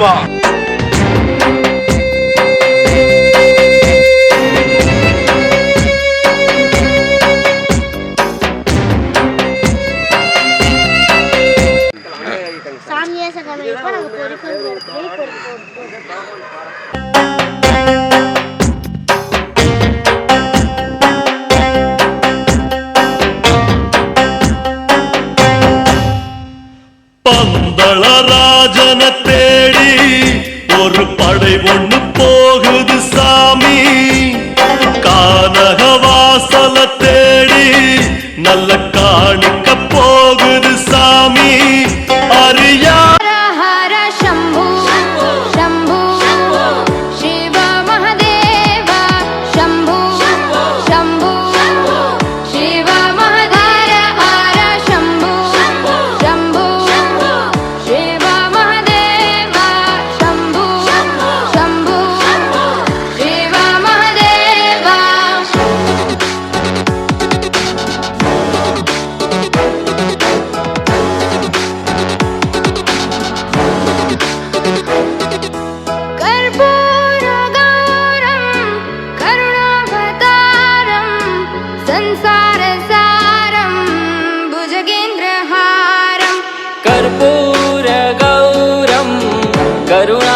ஐயப்பா. சாமியா சகலமைப்பா நாங்க பொறுப்பு இடத்துல பந்தளராஜன தேடி ஒரு படை ஒண்ணு போகுது சாமி. கானகவாசல தேடி நல்ல காணிக்க போகுது சாமி. அரியா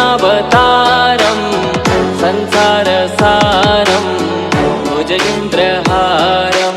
करुणावतारं संसारसारं भुजगेन्द्रहारं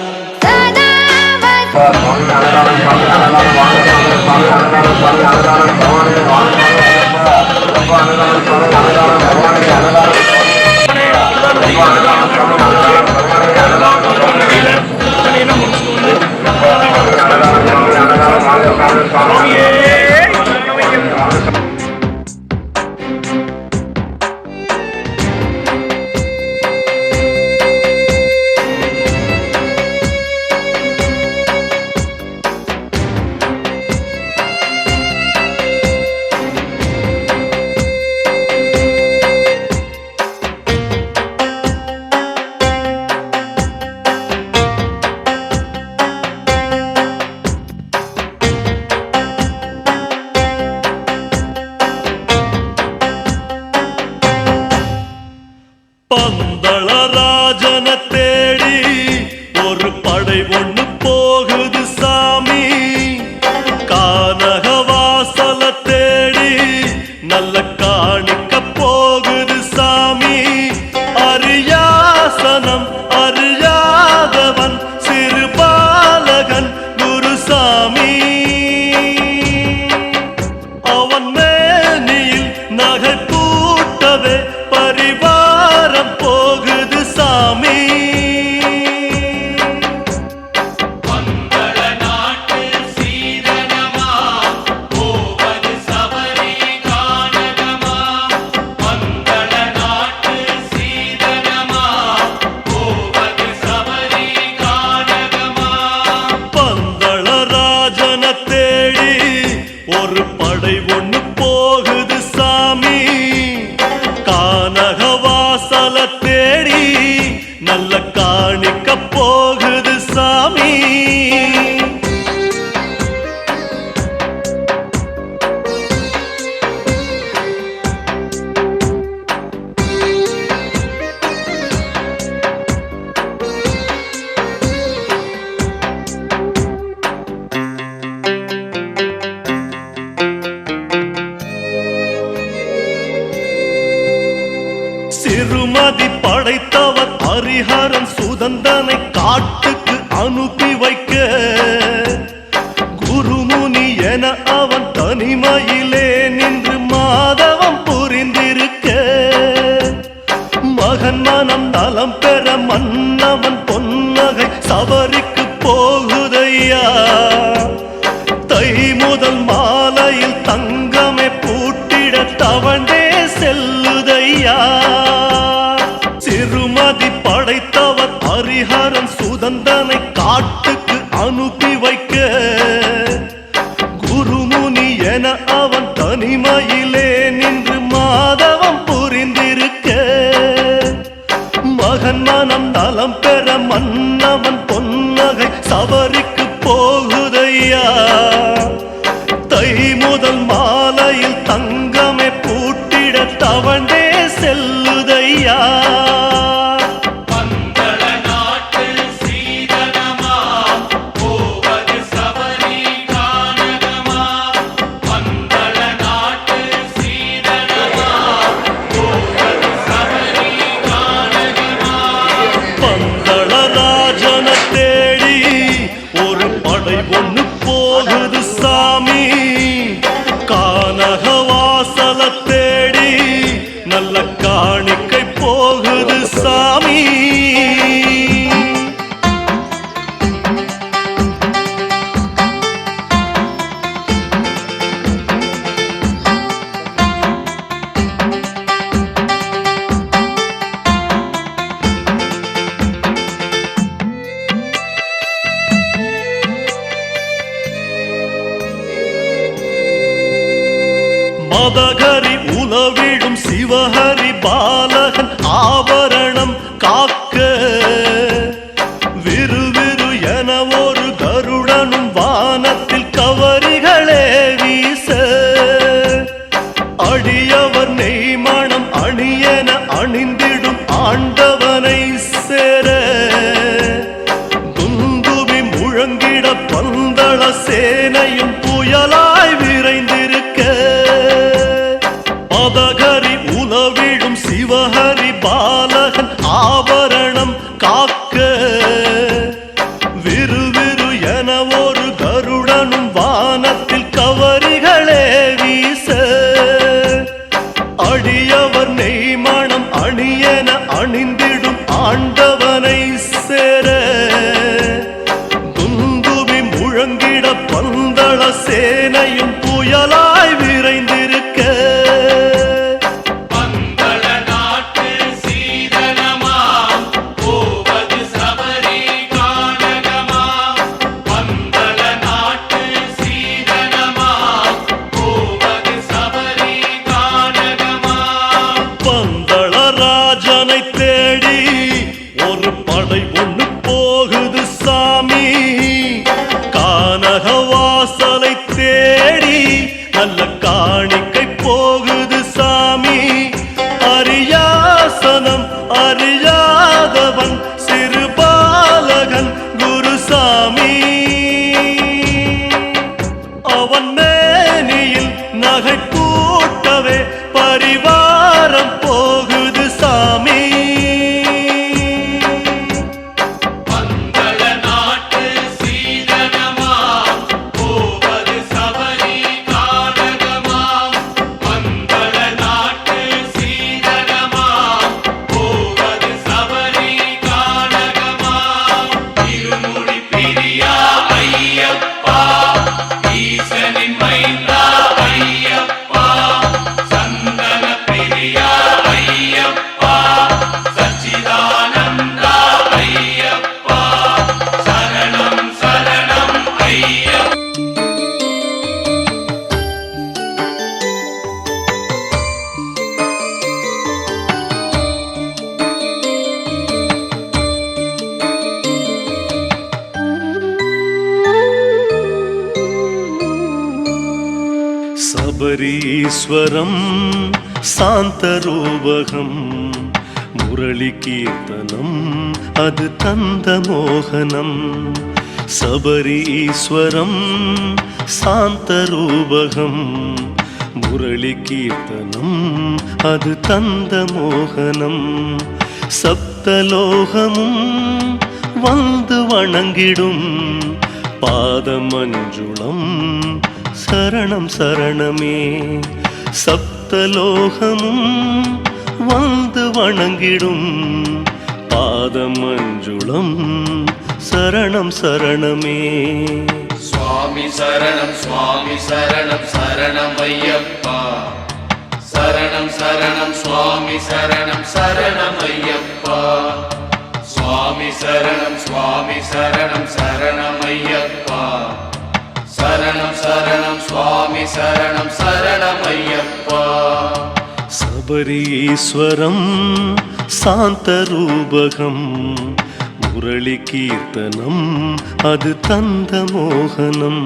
பந்தளராஜன தேடி ஒரு படை ஒண்ணு போகுது சாமி. கானகவாசல தேடி நல்ல காணிக்க போகுது சாமி. அரியாசனம் அறியாதவன் சிறுபாலகன் குருசாமி. அவன் மேனியில் நகை பூட்டவே பரிவாரம் போகுது சாமி. மங்கள நாட்டு சீதனமா போவது சபரி கானகமா. மங்கள நாட்டு சீதனமா போவது சபரி கானகமா. பந்தளராஜன தேடி ஒரு படை ஒண்ணு போகுது சாமி. கானகவாசல தேடி நல்ல காணிக்க போகுது சாமி. சிறுமதி படைத்தவர் ஹரிஹரன் சுதந்தனை காட்டுக்கு அனுப்பி வைக்க குருமுனி என அவன் தனிமையிலே நின்று மாதவம் புரிந்திருக்க மகன் மனம் நலம் பெற மன்னவன் பொன்னகை சபரிக்கு போகுதையா. தை முதல் மாலையில் தங்கமே பூட்டிட தவண்டே செல்லுதையா. சிறுமதி படைத்தவர் ஹரிஹரன் சுதந்தனை காட்டுக்கு அனுப்பி வைக்க குருமுனி என அவன் தனிமையிலே நின்று மாதவம் புரிந்திருக்க மகன் மனம் நலம் பெற மன்னவன் பொன்னகை சபரிக்கு போகுதையா. தை முதல் மாலையில் தங்கமே பூட்டி தவண்டே செல்லுதையா. பந்தள நாட்டு சீதனமா போவது சபரி கானகமா. பந்தள நாட்டு சீதனமா போவது சபரி கானகமா. பந்தள ராஜன தேடி ஒரு படை ஒண்ணு போகுது சாமி. கானகவாசல தேடி நல்ல காணிக்கை போகுது சாமி. மதகரி உலவிடும் சிவஹரி பாலகன் ஆபரணம் காக்க விறுவிறு என ஒரு கருடனும் வானத்தில் கவரிகளே வீச அடியவர் நெய்மணம் அணியென அணிந்திடும் ஆண்டவனை சேர துந்துபி முழங்கிட பந்தள சேனையும் புயலாய் விரைந்திருக்க மதகரி உலவிடும் சிவஹரி பாலகன் ஆபரணம் காக்க விறுவிறு என ஒரு கருடனும் வானத்தில் கவரிகளே வீச அடியவர் நெய்மணம் அணியென அணிந்திடும் ஆண்டவனை சேர துந்துபி முழங்கிட பந்தள சேனையும் புயலாய் விரைந்திருக்க பந்தள நாட்டு சீதனமா போவது சபரி கானகமா. பந்தள நாட்டு சீதனமா போவது சபரி கானகமா. பந்தள ராஜனை தேடி ஒரு படை ஒண்ணு போகுது சாமி. கானகவாசலை தேடி நல்ல காணிக்கை போகுது சாமி. அரியாசனம் அறியாதவன் சிறுபாலகன் குருசாமி. அவன் மேனியில் நகை பூட்டவே பரிவாரம் போகுது சாமி. பந்தள நாட்டு சீதனமா போவது சபரி கானகமா. பந்தள நாட்டு சீதனமா போவது சபரி கானகமா. இருமுடி பிரியா ஐயப்பா ஈசனின் மைந்தா ஐயப்பா. சந்தன பிரியா ஐயப்பா சச்சிதானந்தா ஐயப்பா. சரணம் சரணம் ஐயப்பா. சபரீஸ்வரம் சாந்தரூபகம் முரளி கீர்த்தனம் அது தந்த மோகனம். சபரீஸ்வரம் சாந்தரூபகம் முரளி கீர்த்தனம் அது தந்த மோகனம். சப்தலோகமும் வந்து வணங்கிடும் பாதமஞ்சுளம் சரணம் சரணமே. சப்தலோகமும் வந்து வணங்கிடும் பாதமஞ்சுளம் சரணம் சரணமே. சுவாமி சரணம் சுவாமி சரணம் சரணம் ஐயப்பா. சரணம் சரணம் சுவாமி சரணம் சரணம் ஐயப்பா. சுவாமி சரணம் சுவாமி சரணம் சரணம் ஐயப்பா. சரணம் சரணம் சுவாமி சரணம் சரணம் ஐயப்பா. சபரீஸ்வரம் சாந்தரூபகம் முரளி கீர்த்தனம் அது தந்த மோகனம்.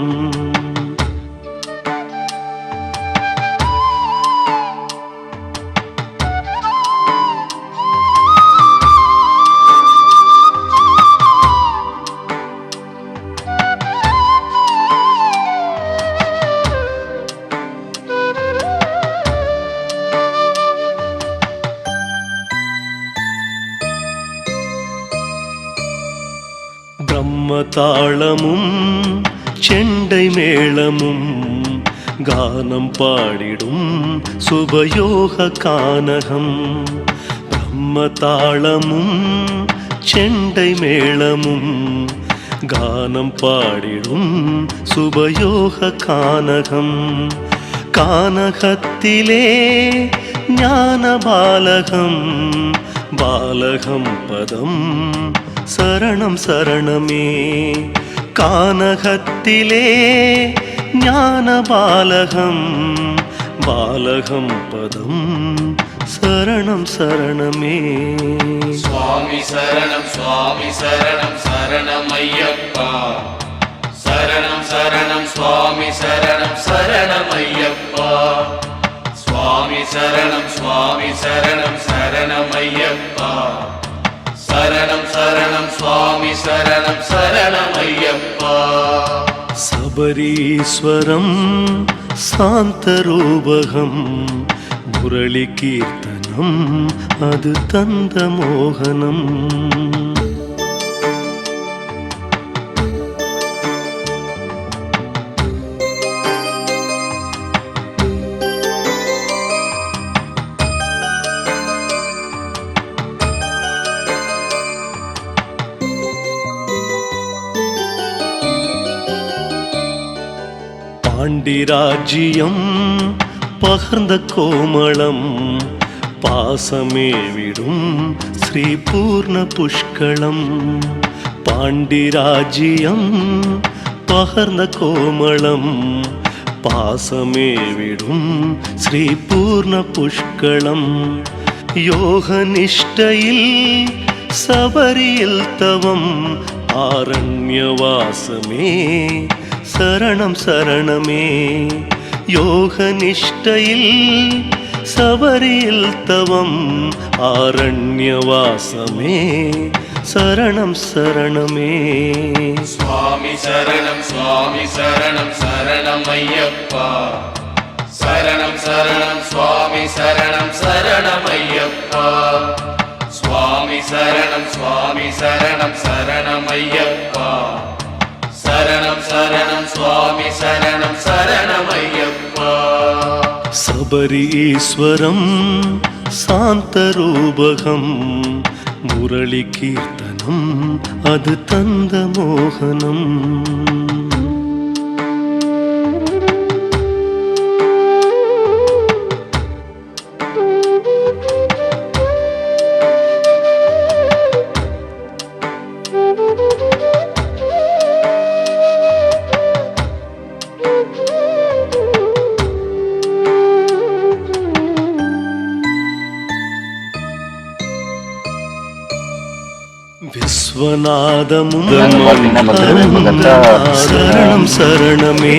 தாளமும் செண்டை மேளமும் கானம் பாடிடும் சுபயோக கானகம். பிரம்ம தாளமும் செண்டை மேளமும் கானம் பாடிடும் சுபயோக கானகம். கானகத்திலே ஞான பாலகம், பாலகம் பதம் சரணம் சரணமே. கானகத்திலே ஞான பாலகம், பாலகம் பதம் சரணம் சரணமே. சுவாமி சரணம் சுவாமி சரணம் சரணம் ஐயப்பா. சரணம் சரணம் சுவாமி சரணம் சரணம் ஐயப்பா. சுவாமி சரணம் சுவாமி சரணம் சரணம் ஐயப்பா. சரணம் சரணம் சுவாமி சரணம் சரணம் ஐயப்பா. சபரீஸ்வரம் சாந்தரூபகம் முரளி கீர்த்தனம் அது தந்த மோகனம். பாண்டிராஜ்யம் பகர்ந்த கோமளம் பாசமே விடும் ஸ்ரீ பூர்ண புஷ்களம். பாண்டிராஜ்யம் பகர்ந்த கோமளம் பாசமே விடும் ஸ்ரீ பூர்ண புஷ்களம். யோக நிஷ்டையில் சபரியில் தவம் ஆரண்யவாசமே சரணம் சரணமே. யோக நிஷ்டையில் சபரியில் தவம் ஆரண்யவாசமே சரணம் சரணமே. சுவாமி சரணம் சுவாமி சரணம் சரணம் ஐயப்பா. சரணம் சரணம் சுவாமி சரணம் சரணம் ஐயப்பா. சுவாமி சரணம் சுவாமி சரணம் சரணம் ஐயப்பா. சரணம் சரணம் சுவாமி சரணம் சரணம் ஐயப்பா. சபரீஸ்வரம் சாந்தரூபகம் முரளி கீர்த்தனம் அது தந்த மோகனம். விஸ்வநாதமும் சரணம் சரணமே.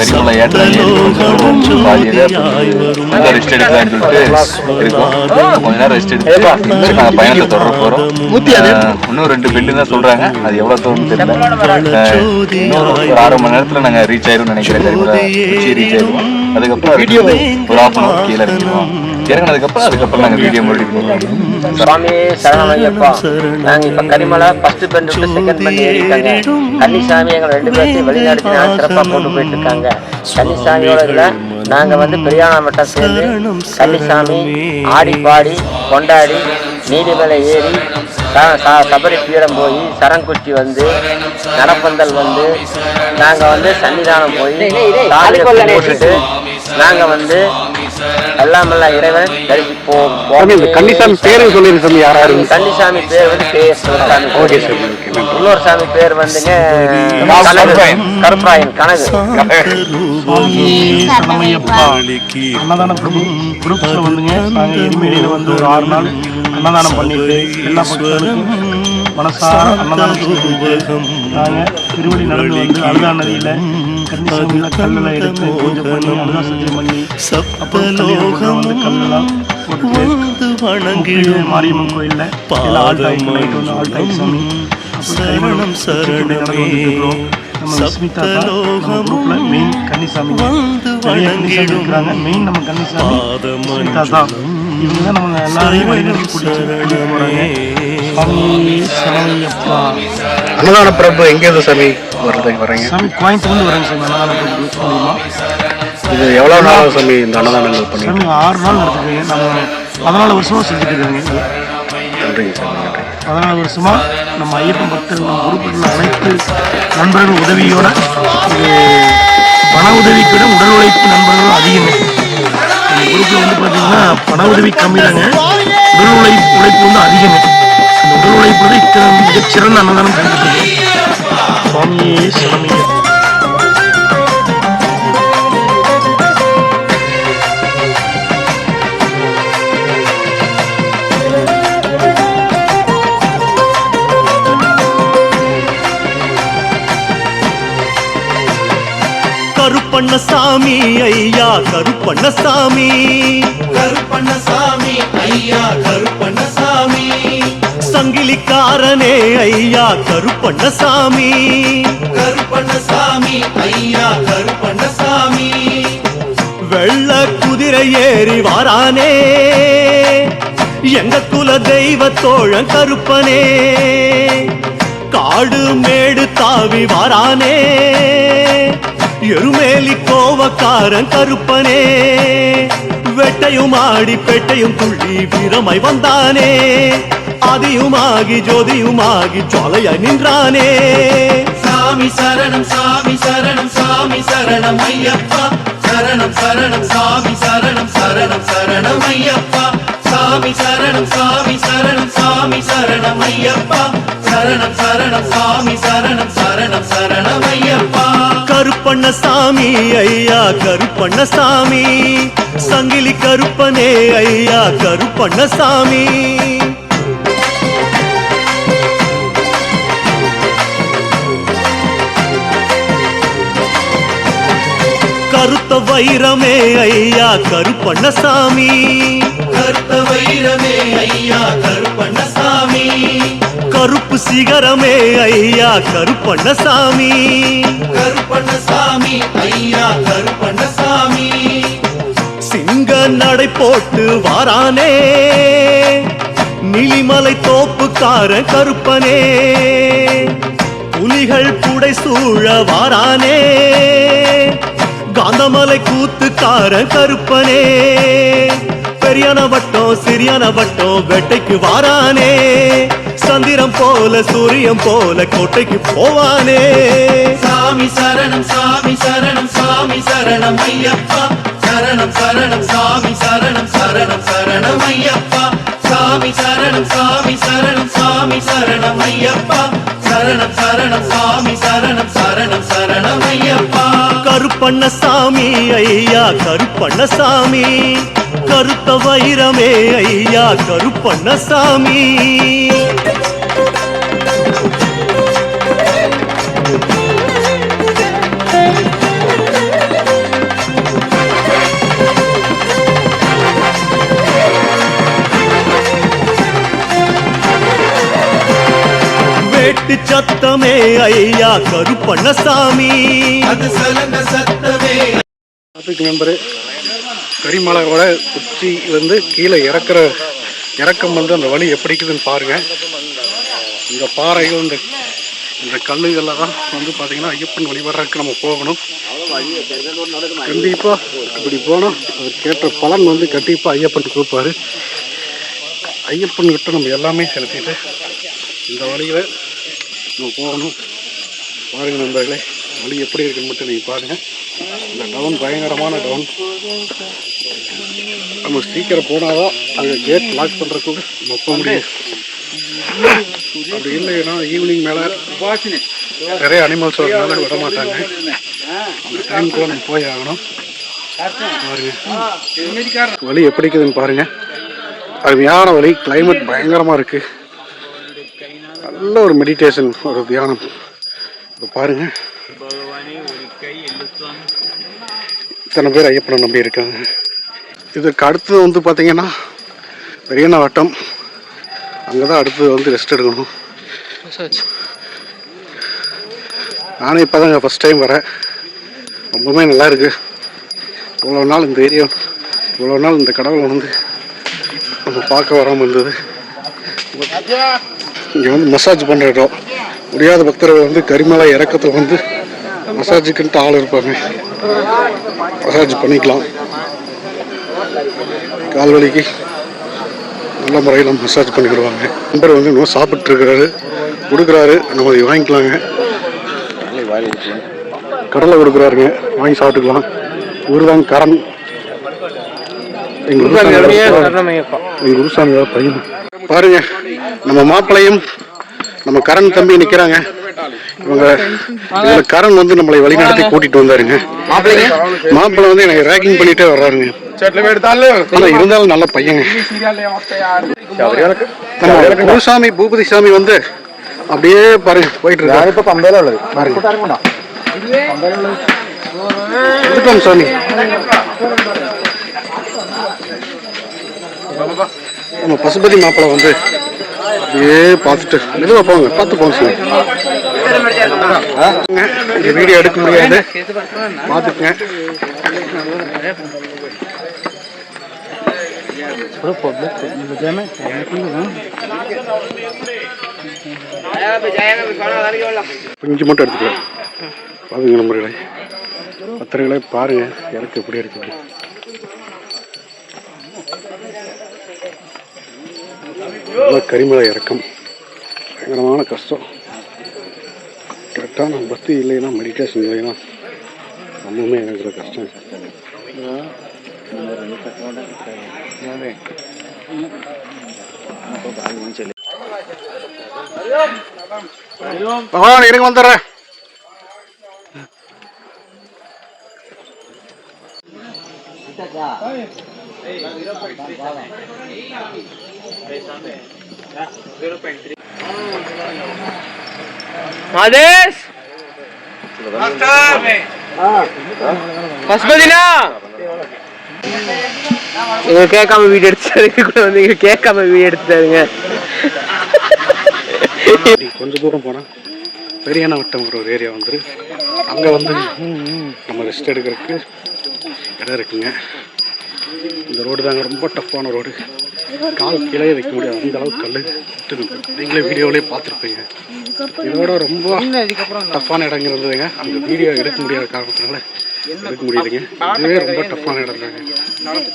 சப்தலோகமும் ஜோதியாய் வரும் இன்னும் 2 பெல்லு தான் சொல்றாங்க. அது எவ்வளவு தூரம் தெரியல. ஒரு 6 மணி நேரத்துல நாங்க ரீச் ஆயிரும் நினைக்கிறேன். ரீச் ஆயிரும். அதுக்கப்புறம் ஒரு 1/2 hour கீழே இறங்கிடுவோம். அதுக்கப்புறம் நாங்க வீடியோ முடிப்போம். சுவாமி சரணம் ஐயப்பா. நாங்க இப்ப கரிமலை ஃபர்ஸ்ட் பெண்ட் விட்டு செகண்ட் பெண்ட் ஏறிட்டாங்க. கன்னிசாமி எங்க 2 பேர்த்தையும் வெளிநாடு சிறப்பா கொண்டு போயிட்டு இருக்காங்க. கன்னிசாமியோட இதுல நாங்க வந்து பெரியானா மட்டம் சேர்ந்து கன்னிசாமி ஆடி பாடி கொண்டாடி நீதிமலை ஏறி சபரி பீடம் போய் சரங்குச்சி வந்து நடப்பந்தல் வந்து நாங்க வந்து சன்னிதானம் போய் போட்டுட்டு நாங்க வந்து எல்லாம் இறைவன் தரிசிப்போம். கன்னிசாமி பேரு சொல்லிருக்கோம். யாராரு கன்னிசாமி பேர் வந்து சாமி. இன்னொரு சாமி பேர் வந்துங்க கருப்பராயன் கனகு. அன்னதான குரூப்ஸ்ல வந்துங்க நாங்க எருமேலியில வந்து ஒரு 6 நாள் அன்னதானம் பண்ணிட்டு எல்லா பக்தர்களுக்கும் மனசார அன்னதானம் செய்து நாங்க திருவடி நடந்து வந்து அழுதா நதியில கன்னிசாமியில கல்லெல்லாம் எடுத்து பூஜை பண்ணி அழுதா சத்தியம் பண்ணி அப்புறம் வந்து கல்லெல்லாம் போட்டு மாரியம்மன் கோயில்ல எல்லாம் ஆல் டைம் நைட் வந்து ஆல் டைம் சாமி சரணம் சரணமே. நம்ம ஸ்மிதா நம்ம குரூப்ல மெயின் கன்னிசாமி இருக்கிறாங்க. மெயின் நம்ம கன்னிசாமி ஸ்மிதா தான். இவங்க தான் நம்ம எல்லாரையும் வழிநடத்தி கூட்டிட்டு போறாங்க. சுவாமி சரணையப்பா. அன்னதான பிரபு எங்கேருந்து சாமி வரீங்க? சாமி கோயம்புத்தூர்லேருந்து வரேங்க சாமி. அன்னதான பிரபு மூலியமா இது எவ்வளோ நாள் சாமி இந்த அன்னதானங்கள் பண்ணி? சாமி 6 நாள் நடத்துக்கிறீங்க. நம்ம 14 வருஷமாக செஞ்சுட்டு இருக்காங்க. நன்றிங்க சாமி, நன்றி. 14 வருஷமா நம்ம ஐயப்பன் பக்தர்கள் குரூப்பில் அனைத்து நண்பர்கள் உதவியோட இது பண உதவிக்கு விட உடல் உழைப்பு நண்பர்களும் அதிகமே. இந்த குரூப்பில் வந்து பார்த்தீங்கன்னா பண உதவி கம்மி தாங்க, உடல் உழைப்பு வந்து அதிகமே. இந்த உடல் உழைப்பு வந்து இத்தனை மிகச்சிறந்த அன்னதானம் செஞ்சுட்டு இருக்கோம். சுவாமியே சரணமே. கருப்பண்ணசாமி ஐயா கருப்பண்ணசாமி, கருப்பண்ணசாமி ஐயா கருப்பண்ணசாமி, சங்கிலிக்காரனே ஐயா கருப்பண்ணசாமி, கருப்பண்ணசாமி ஐயா கருப்பண்ணசாமி, வெள்ள குதிரை ஏறி வாரானே எங்க குல தெய்வ தோழன் கருப்பனே, காடு மேடு தாவி வாரானே எருமேலி கோவக்காரன் கருப்பனே, வெட்டையும் ஆடி பெட்டையும் துள்ளி வீரமாய் வந்தானே, ஆதியுமாகி ஜோதியுமாகி ஜோலையாய் நின்றானே. சாமி சரணம் சாமி சரணம் சாமி சரணம் ஐயப்பா, சரணம் சரணம் சாமி சரணம் சரணம் சரணம் ஐயப்பா, சாமி சரணம் சாமி சரணம் சாமி சரணம் ஐயப்பா, சரணம் சரணம் சாமி சரணம் சரணம் சரணம் ஐயப்பா. கருப்பண்ணசாமி ஐயா கருப்பண்ணசாமி, சங்கிலி கருப்பனே ஐயா கருப்பண்ணசாமி. கருத்த வைரமே ஐயா கருப்பண்ணசாமி, கருத்த வைரமே ஐயா கருப்பண்ணசாமி, கருப்பு சிகரமே ஐயா கருப்பண்ணசாமி, கருப்பண்ணசாமி ஐயா கருப்பண்ணசாமி, சிங்க நடை போட்டு வாரானே நீலிமலை தோப்புக்காரன் கருப்பனே, புலிகள் புடை சூழ வாரானே காந்தமலை கூத்துக்காரன் கருப்பனே, பெரியான வட்டம் சிறியான வட்டம் வேட்டைக்கு வாரானே, சந்திரம் போல சூரியம் போல கோட்டைக்கு போவானே. சாமி சரணம் சாமி சரணம் சாமி சரணம் ஐயப்பா, சரணம் சரணம் சாமி சரணம் சரணம் சரணம் ஐயப்பா, சாமி சரணம் சாமி சரணம் சாமி சரணம் ஐயப்பா, சரணம் சரணம் சாமி சரணம் சரணம் சரணம் ஐயப்பா. கருப்பண்ணசாமி ஐயா கருப்பண்ணசாமி, கருத்த வைரமே ஐயா கருப்பண்ணசாமி. வேட்டு சத்தமே ஐயா கருப்பண்ணசாமி, அது சலங்க சத்தமே. மெம்பரு கரிமலையோட உச்சி வந்து கீழே இறக்கம் வந்து அந்த வழி எப்படி இருக்குதுன்னு பாருங்க. இந்த பாறைகள் இந்த கல்லுகளில் தான் வந்து பார்த்தீங்கன்னா ஐயப்பன் வழிபடுறதுக்கு நம்ம போகணும். கண்டிப்பாக இப்படி போனால் அதுக்கேற்ற பலன் வந்து கண்டிப்பாக ஐயப்பன் கொடுப்பாரு. ஐயப்பன் கிட்ட நம்ம எல்லாமே செலுத்திட்டு இந்த வழியில் நம்ம போகணும். பாருங்க நண்பர்களே, வழி எப்படி இருக்குன்னு மட்டும் நீங்கள் பாருங்கள். இந்த டவுன் பயங்கரமான டவுன். நம்ம சீக்கிரம் போனால் தான் அங்கே கேட் லாக் பண்ணுறதுக்கு நம்ம போக முடியும். அப்படி இல்லைன்னா ஈவினிங் மேலே நிறைய அனிமல்ஸ் வரனால விட மாட்டாங்க. அந்த டைமுக்குள்ள நம்ம போய் ஆகணும். பாருங்க வழி எப்படி இருக்குதுன்னு பாருங்கள். அருமையான வழி. கிளைமேட் பயங்கரமாக இருக்குது. நல்ல ஒரு மெடிடேஷன், ஒரு தியானம். இப்போ பாருங்க இத்தனை பேர் ஐயப்பனை நம்பி இருக்காங்க. இதுக்கு அடுத்தது வந்து பார்த்தீங்கன்னா பெரியண்ணா வட்டம். அங்கே தான் அடுத்தது வந்து ரெஸ்ட் எடுக்கணும். நானே இப்போ தாங்க ஃபஸ்ட் டைம் வரேன். ரொம்பவே நல்லா இருக்கு. இவ்வளோ நாள் இந்த ஏரியா, இவ்வளோ நாள் இந்த கடவுளை வந்து நம்ம பார்க்க வராமல் இருந்தது. இங்கே வந்து மசாஜ் பண்ணுற இடம். முடியாத பக்தர்கள் வந்து கரிமலை இறக்கத்தில் வந்து மசாஜுக்குன்ட்டு ஆள் இருப்பாங்க, மசாஜ் பண்ணிக்கலாம். கால்வலிக்கு நல்ல முறையில் மசாஜ் பண்ணிக்கிடுவாங்க. நம்பர் வந்து இன்னும் சாப்பிட்ருக்கிறாரு, கொடுக்குறாரு, நம்ம அதை வாங்கிக்கலாங்க. கடலை கொடுக்குறாருங்க, வாங்கி சாப்பிட்டுக்கலாம். இவர் தான் கரண், எங்கள் குருசாமியோட பையன். பாருங்க, நம்ம மாப்பிள்ளையும் நம்ம கரண் தம்பி நிற்கிறாங்க. இவங்க கரண் வந்து நம்மளை வழிநடத்தி கூட்டிட்டு வந்தாருங்க. மாப்பிள்ளை வந்து எனக்கு ரேக்கிங் பண்ணிட்டே வர்றாருங்க. ஆனா இருந்தாலும் நல்ல பையங்க. குருசாமி பூபதி சாமி வந்து அப்படியே பாருங்க போயிட்டு இருக்காரு. பம்பையில உள்ளது பாருங்க, சாமி நம்ம பசுபதி மாப்பிள்ளை வந்து அப்படியே பார்த்துட்டு மெதுவாக போங்க, பார்த்து போங்க சார். இந்த வீடியோ எடுக்க முடியாது, பார்த்துக்குங்க. இஞ்சி மட்டும் எடுத்துக்கலாம். பாருங்க நம்பர்களை, பத்திரங்களை பாருங்க, எனக்கு எப்படி இருக்குது. கரிமலை இறக்கம் பயங்கரமான கஷ்டம். கரெக்டான பக்தி இல்லைன்னா, மெடிடேஷன் இல்லைன்னா ரொம்பவுமே எனக்கு கஷ்டம். பகவான் இருங்க, வந்துடுறேன். மாதேஷ் பசுபதினா நீங்க கேட்காம வீடியோ எடுத்து கூட வந்து கேட்காம வீடியோ எடுத்துட்டாருங்க. கொஞ்சம் தூரம் போனா பெரியான வட்டம்ங்கிற ஒரு ஏரியா வந்துரு. அங்க வந்து நம்ம ரெஸ்ட் எடுக்கிறதுக்கு இடம் இருக்குங்க. இந்த ரோடு தாங்க ரொம்ப டஃப்பான ரோடு, கால் கீழே வைக்க முடியாது, அந்த அளவுக்கு கல் விட்டு. நீங்களே வீடியோவிலே பார்த்துருப்பீங்க. இதோட ரொம்ப டஃப்பான இடங்கிறதுங்க, அந்த வீடியோ எடுக்க முடியாத காரணத்தினால எடுக்க முடியுதுங்க. இதுவே ரொம்ப டஃப்பான இடம் தாங்க.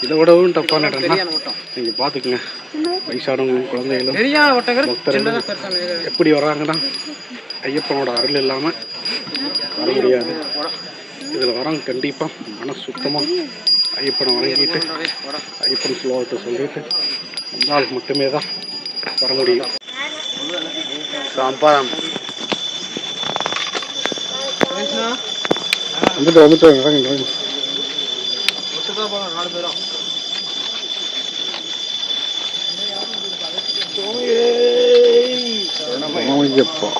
இதோடவும் டஃப்பான இடம்னா நீங்கள் பார்த்துக்குங்க. வயசானவங்க, குழந்தைகளும் பக்தர்கள் எப்படி வர்றாங்கன்னா ஐயப்பனோட அருள் இல்லாமல் வர முடியாது. இதில் வரவங்க கண்டிப்பாக மன சுத்தமாக ஐயப்பனை வணங்கிட்டு ஐயப்பன் ஸ்லோகத்தை சொல்லிட்டு வந்தால் மட்டுமே தான் வர முடியும். வந்துட்டு ஐயப்பா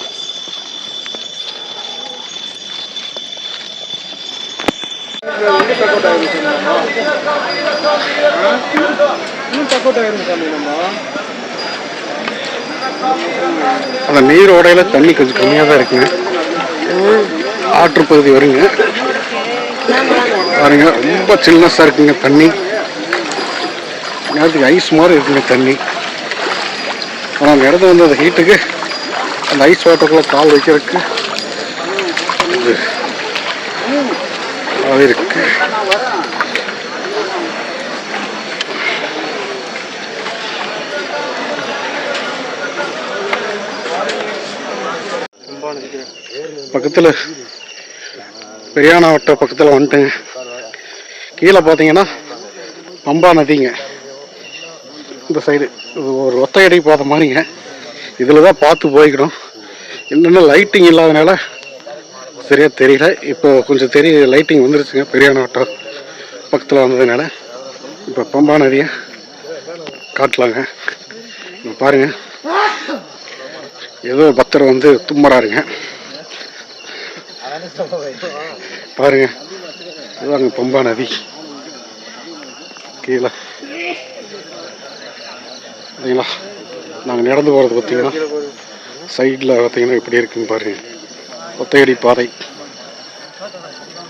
அந்த நீரோடையில தண்ணி கொஞ்சம் கம்மியாக தான் இருக்குங்க. ஆற்று பகுதி வருங்க பாருங்க, ரொம்ப சில்னஸாக இருக்குங்க தண்ணி. நேரத்துக்கு ஐஸ் மாதிரி இருக்குங்க தண்ணி. ஆனால் அந்த இடத்துல வந்து அந்த ஹீட்டுக்கு அந்த ஐஸ் வாட்டருக்குள்ள கால் வைக்கிறதுக்கு இருக்கு. பக்கத்தில் பெரியானாவட்ட பக்கத்தில் வந்துட்டுங்க. கீழே பார்த்தீங்கன்னா பம்பா நதிங்க. இந்த சைடு ஒரு ஒத்தையடி பாதை மாதிரிங்க. இதில் தான் பார்த்து போய்க்கணும். என்னென்ன லைட்டிங் இல்லாதனால சரியாக தெரியல. இப்போ கொஞ்சம் லைட்டிங் வந்துருச்சுங்க. பெரியானாவட்டம் பக்கத்தில் வந்ததுனால இப்போ பம்பா நதியை காட்டலாங்க. பாருங்கள், ஏதோ பக்தர் வந்து தும்மறாருங்க. பாருங்க, இதுதாங்க பம்பா நதி. கீழே பார்த்தீங்களா, நாங்கள் நடந்து போகிறது பார்த்தீங்கன்னா சைடில் பார்த்தீங்கன்னா இப்படி இருக்குன்னு பாருங்க. ஒத்தையடி பாதை,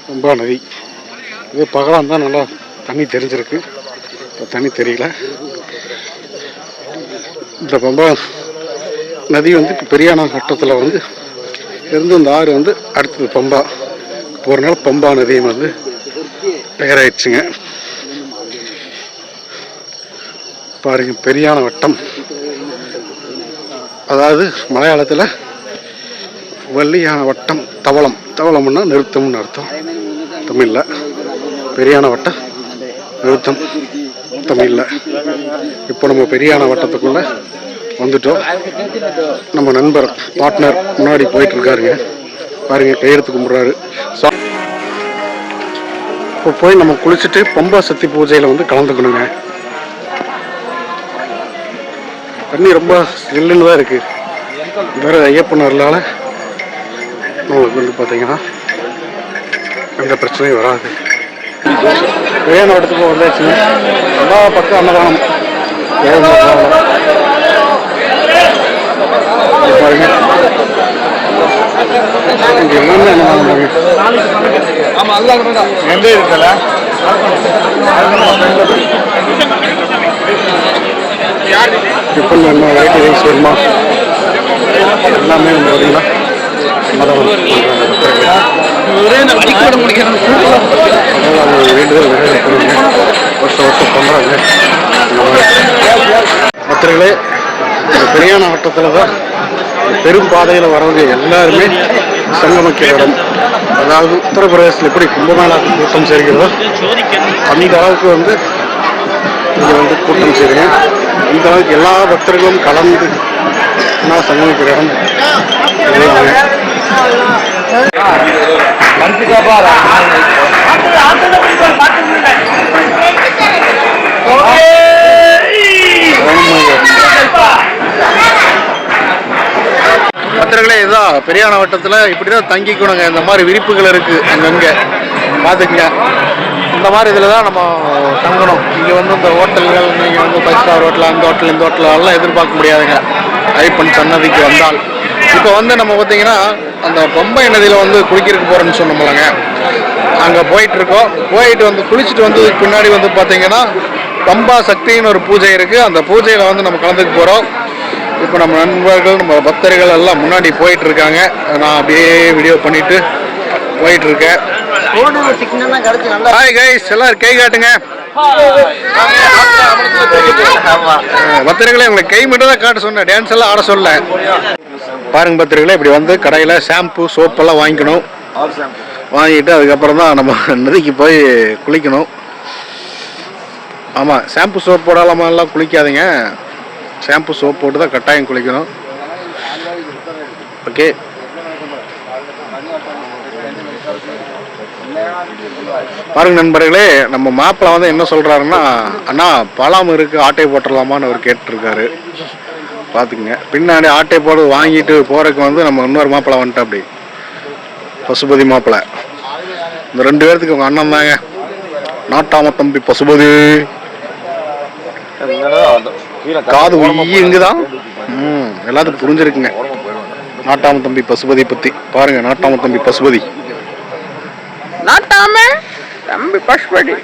பம்பா நதி. இது பகலாம் தான் நல்லா தண்ணி தெரிஞ்சிருக்கு, இப்போ தண்ணி தெரியல. இந்த பம்பா நதி வந்து இப்போ பெரியானா வட்டத்தில் வந்து இருந்து இந்த ஆறு வந்து அடுத்தது பம்பா போகிறனால பம்பா நதியும் வந்து பெயராயிடுச்சுங்க. பாருங்க, பெரியான வட்டம், அதாவது மலையாளத்தில் வள்ளியான வட்டம், தவளம்னா நிறுத்தம்னு அர்த்தம் தமிழில். பெரியான வட்டம் நிறுத்தம் தமிழில். இப்போ நம்ம பெரியான வட்டத்துக்குள்ள வந்துட்டோம். நம்ம நண்பர் பார்ட்னர் முன்னாடி போயிட்டு இருக்காருங்க. பாருங்க, கையெழுத்து கும்பிட்றாரு. இப்போ போய் நம்ம குளிச்சுட்டு பம்பா சக்தி பூஜையில் வந்து கலந்துக்கணுங்க. தண்ணி ரொம்ப ஜில்லுன்னு தான் இருக்கு. வேற ஐயப்பனர்னால நம்மளுக்கு வந்து பார்த்தீங்கன்னா எந்த பிரச்சனையும் வராது. பெரியான வட்டத்துக்கு வந்தாச்சுங்க. எல்லா பக்கம் அன்னதானம். பாருங்க, இங்க எல்லாமே அன்னதானம். எந்த இருக்குல்ல டிஃபன் வேணுமா, வெரைட்டி ரைஸ் வேணுமா, எல்லாமே பார்த்தீங்கன்னா வேண்டுதல் நிறைவேற்றப்படுங்க. வருஷம் பண்ணுறாங்க பக்தர்களே. பெரியான வட்டத்தில் தான் பெரும் பாதையில் வரவங்க எல்லாருமே சங்கமிக்கிற இடம். அதாவது உத்தரப்பிரதேசத்தில் எப்படி கும்பமேளா கூட்டம் சேர்க்கிறதோ அந்த அளவுக்கு வந்து இங்கே வந்து கூட்டம் சேருங்க. இந்த அளவுக்கு எல்லா பக்தர்களும் கலந்து சங்கமிக்கிற இடம். பக்தர்களே, இதுதான் பெரியான வட்டத்தில் இப்படிதான் தங்கிக்கணுங்க. இந்த மாதிரி விரிப்புகள் இருக்கு அங்கங்கே பார்த்துக்குங்க. இந்த மாதிரி இதில் தான் நம்ம தங்கணும். இங்கே வந்து இந்த ஹோட்டல்கள், நீங்கள் வந்து 5 ஸ்டார் ஹோட்டல், அந்த ஹோட்டல் இந்த ஹோட்டலெல்லாம் எதிர்பார்க்க முடியாதுங்க ஐயப்பன் சன்னதிக்கு வந்தால். இப்போ வந்து நம்ம பார்த்தீங்கன்னா அந்த பம்பை நதியில் வந்து குளிக்கிறதுக்கு போகிறோன்னு சொன்னோம்லங்க, அங்கே போயிட்டுருக்கோம். போயிட்டு வந்து குளிச்சுட்டு வந்ததுக்கு பின்னாடி வந்து பார்த்தீங்கன்னா பம்பா சக்தின்னு ஒரு பூஜை இருக்குது. அந்த பூஜையில் வந்து நம்ம கலந்துக்க போகிறோம். இப்போ நம்ம நண்பர்கள், நம்ம பக்தர்கள் எல்லாம் முன்னாடி போயிட்டுருக்காங்க. நான் அப்படியே வீடியோ பண்ணிவிட்டு போயிட்டுருக்கேன். ஹாய் கைஸ், எல்லாரும் கை காட்டுங்க. பக்தர்களே, உங்களுக்கு கை மட்டும் தான் காட்ட சொன்னேன், டான்ஸ் எல்லாம் ஆட சொல்ல. பாருங்க பக்தர்களே, இப்படி வந்து கடையில் ஷாம்பு சோப்பெல்லாம் வாங்கிக்கணும். வாங்கிட்டு அதுக்கப்புறம் தான் நம்ம நதிக்கு போய் குளிக்கணும். ஆமாம், ஷாம்பு சோப் போடாமலாம் குளிக்காதீங்க. ஷாம்பு சோப் போட்டு தான் கட்டாயம் குளிக்கணும். ஓகே, பாருங்க நண்பர்களே, நம்ம மாப்பிள்ள வந்து என்ன சொல்றாருன்னா, அண்ணா பழம் இருக்கு, ஆட்டை போட்டுடலாமான்னு அவர் கேட்டுருக்காரு. பார்த்துக்குங்க, பின்னாடி ஆட்டை போட்டு வாங்கிட்டு போறதுக்கு வந்து நம்ம இன்னொரு மாப்பிள்ள வந்துட்டு அப்படி பசுபதி மாப்பிள்ள. இந்த 2 பேர்த்துக்கு உங்க அண்ணன் தாங்க, நாட்டாம தம்பி பசுபதி. காது இங்குதான் எல்லாத்துக்கும் புரிஞ்சிருக்குங்க நாட்டாம தம்பி பசுபதி பத்தி. பாருங்க, நாட்டாம தம்பி பசுபதி, நாட்டாம தம்பி பசுபதி.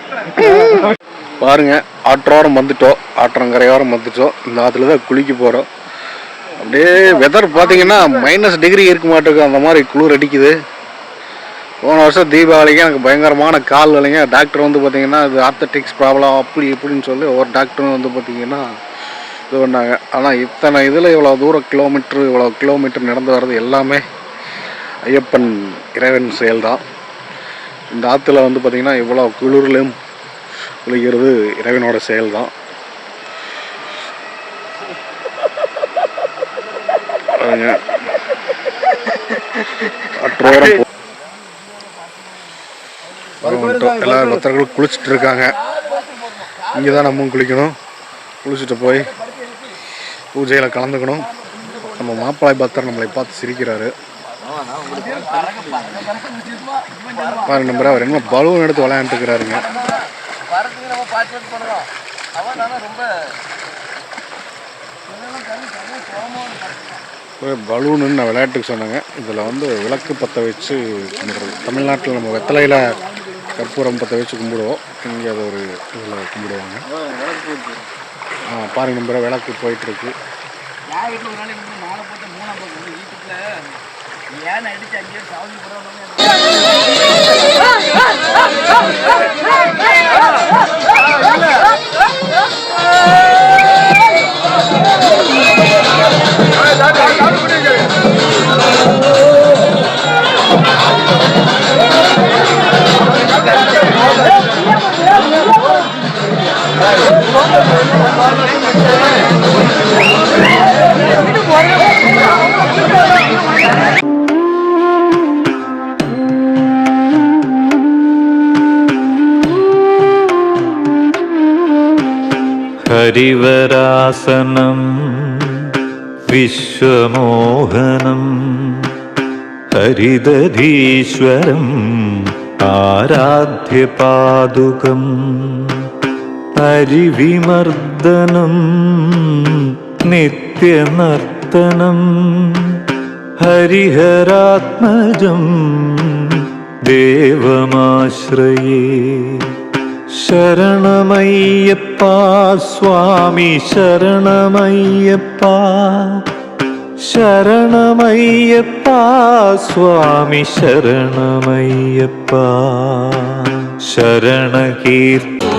பாருங்க, ஆற்றோரம் வந்துட்டோம், ஆற்றங்கரையோரம் வந்துட்டோம். இந்த ஆற்றுல தான் குளிக்க போகிறோம். அப்படியே வெதர் பார்த்தீங்கன்னா -டிகிரி இருக்க மாட்டேங்குது, அந்த மாதிரி குளிர் அடிக்குது. போன வருஷம் தீபாவளிக்கு எனக்கு பயங்கரமான கால் வலிங்க. டாக்டர் வந்து பார்த்தீங்கன்னா இது ஆர்த்தட்டிக்ஸ் ப்ராப்ளம் அப்படி இப்படின்னு சொல்லி ஒவ்வொரு டாக்டரும் வந்து பார்த்தீங்கன்னா இது பண்ணாங்க. ஆனால் இத்தனை இதில் இவ்வளோ தூரம் இவ்வளோ கிலோமீட்டர் நடந்து வர்றது எல்லாமே ஐயப்பன் இறைவன் செயல் தான். இந்த ஆற்றுல வந்து பார்த்திங்கன்னா இவ்வளோ குளிர்லையும் குளிக்கிறது இறைவனோட செயல் தான். எல்லா பக்தர்களும் குளிச்சுட்டு இருக்காங்க. இங்கே தான் நம்மளும் குளிக்கணும். குளிச்சுட்டு போய் பூஜையில் கலந்துக்கணும். நம்ம மாப்பிள்ளை பக்தர் நம்மளை பார்த்து சிரிக்கிறாரு. பாருங்க நம்பர், அவர் என்ன பலூன் எடுத்து விளையாண்டுட்டு இருக்கிறாருங்க. பலூன்னு நான் விளையாட்டுக்கு சொன்னாங்க. இதில் வந்து விளக்கு பற்ற வச்சு கும்பிடுறது. தமிழ்நாட்டில் நம்ம வெத்தலையில் கற்பூரம் பற்ற வச்சு கும்பிடுவோம். இங்கே அது ஒரு இதில் கும்பிடுவாங்க. பாருங்க நம்பர், விளக்கு போயிட்டுருக்கு. ഹരിവരാസനം വിശ്വമോഹനം ഹരിദധീശ്വരം ആരാധ്യപാദുകം ഹരിവിമർദ്ദനം നിത്യനർത്തനം ഹരിഹരാത്മജം ദേവമാശ്രയേ ശരണമയ്യപ്പ സ്വാമി ശരണമയ്യപ്പ ശരണമയ്യപ്പ സ്വാമി ശരണമയ്യപ്പ ശരണകീർത്തി